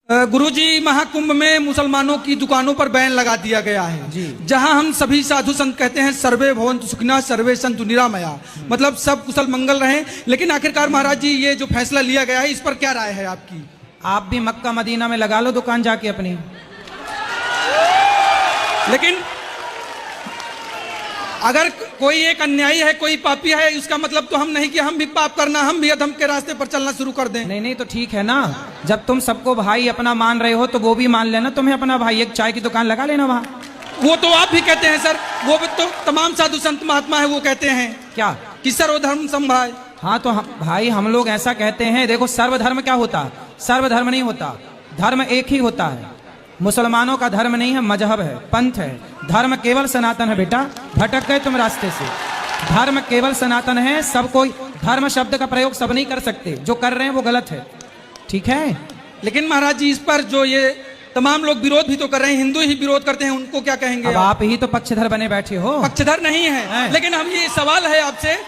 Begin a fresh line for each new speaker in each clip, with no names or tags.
गुरुजी, महाकुंभ में मुसलमानों की दुकानों पर बैन लगा दिया गया है
जी।
जहां हम सभी साधु संत कहते हैं सर्वे भवन्तु सुखिनः सर्वे सन्तु निरामया, मतलब सब कुशल मंगल रहें। लेकिन आखिरकार महाराज जी, ये जो फैसला लिया गया है इस पर क्या राय है आपकी?
आप भी मक्का मदीना में लगा लो दुकान जाके अपनी।
लेकिन अगर कोई एक अन्यायी है, कोई पापी है, इसका मतलब तो हम नहीं कि हम भी पाप करना, हम भी अधर्म के रास्ते पर चलना शुरू कर दें।
नहीं तो ठीक है ना, जब तुम सबको भाई अपना मान रहे हो तो वो भी मान लेना तुम्हें अपना भाई। एक चाय की दुकान लगा लेना वहां।
वो तो आप भी कहते हैं सर, वो तो तमाम साधु संत महात्मा है वो कहते हैं
क्या
कि सर्वधर्म समभाव।
हाँ तो भाई हम लोग ऐसा कहते हैं। देखो, सर्वधर्म क्या होता है? सर्वधर्म नहीं होता, धर्म एक ही होता है। मुसलमानों का धर्म नहीं है, मजहब है, पंथ है। धर्म केवल सनातन है बेटा, भटक गए तुम रास्ते से। धर्म केवल सनातन है, सब कोई धर्म शब्द का प्रयोग सब नहीं कर सकते, जो कर रहे हैं वो गलत है, ठीक है।
लेकिन महाराज जी, इस पर जो ये तमाम लोग विरोध भी तो कर रहे हैं, हिंदू ही विरोध करते हैं, उनको क्या कहेंगे?
अब आप ही तो पक्षधर बने बैठे हो।
पक्षधर नहीं है, लेकिन हम ये सवाल है आपसे,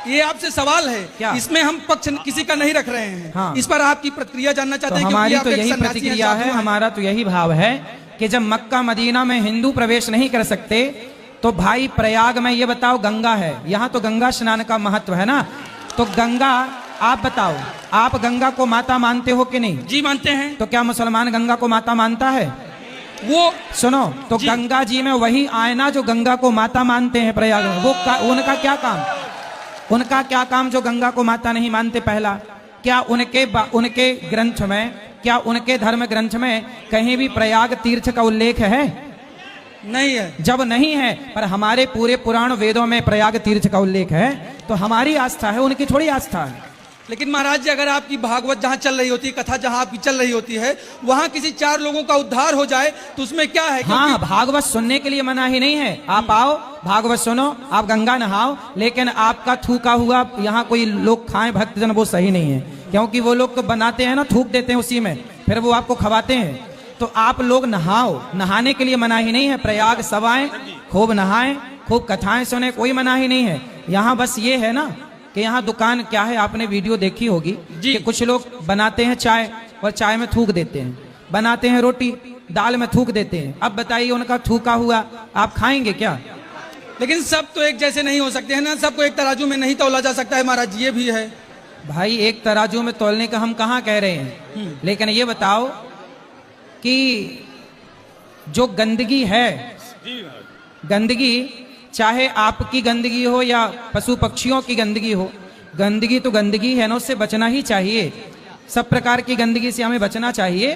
ये आपसे सवाल है
क्या?
इसमें हम पक्ष किसी का नहीं रख रहे हैं।
हाँ।
इस पर आपकी प्रतिक्रिया जानना चाहते हैं।
हमारी
क्योंकि
तो
आप एक
यही
सन्यासी
प्रतिक्रिया
हैं,
है, हमारा तो यही भाव है कि जब मक्का मदीना में हिंदू प्रवेश नहीं कर सकते तो भाई प्रयाग में ये बताओ, गंगा है, यहाँ तो गंगा स्नान का महत्व है ना, तो गंगा, आप बताओ, आप गंगा को माता मानते हो कि नहीं?
जी मानते हैं।
तो क्या मुसलमान गंगा को माता मानता है?
वो
सुनो तो गंगा जी में वही आए ना जो गंगा को माता मानते हैं प्रयाग में। वो उनका क्या काम? उनका क्या काम जो गंगा को माता नहीं मानते? पहला, क्या उनके ग्रंथ में, क्या उनके धर्म ग्रंथ में कहीं भी प्रयाग तीर्थ का उल्लेख है?
नहीं है।
जब नहीं है, पर हमारे पूरे पुराण वेदों में प्रयाग तीर्थ का उल्लेख है, तो हमारी आस्था है, उनकी थोड़ी आस्था है।
लेकिन महाराज जी, अगर आपकी भागवत जहाँ चल रही होती है, कथा जहाँ आपकी चल रही होती है, वहाँ किसी 4 लोगों का उद्धार हो जाए तो उसमें क्या है?
हाँ, भागवत सुनने के लिए मना ही नहीं है। आप आओ, भागवत सुनो, आप गंगा नहाओ, लेकिन आपका थूका हुआ यहाँ कोई लोग खाएं भक्तजन, वो सही नहीं है। क्योंकि वो लोग तो बनाते हैं ना, थूक देते हैं उसी में, फिर वो आपको खवाते हैं। तो आप लोग नहाओ, नहाने के लिए मना ही नहीं है। प्रयाग सब आए, खूब नहाएं, खूब कथाएं सुने, कोई मना ही नहीं है। यहाँ बस ये है ना कि यहाँ दुकान क्या है, आपने वीडियो देखी होगी कि कुछ लोग बनाते हैं चाय और चाय में थूक देते हैं, बनाते हैं रोटी, दाल में थूक देते हैं। अब बताइए, उनका थूका हुआ आप खाएंगे क्या?
लेकिन सब तो एक जैसे नहीं हो सकते हैं ना, सबको एक तराजू में नहीं तौला जा सकता है महाराज जी, ये भी है।
भाई एक तराजू में तौलने का हम कहाँ कह रहे हैं, लेकिन ये बताओ कि जो गंदगी है, गंदगी चाहे आपकी गंदगी हो या पशु पक्षियों की गंदगी हो, गंदगी तो गंदगी है ना, उससे बचना ही चाहिए। सब प्रकार की गंदगी से हमें बचना चाहिए।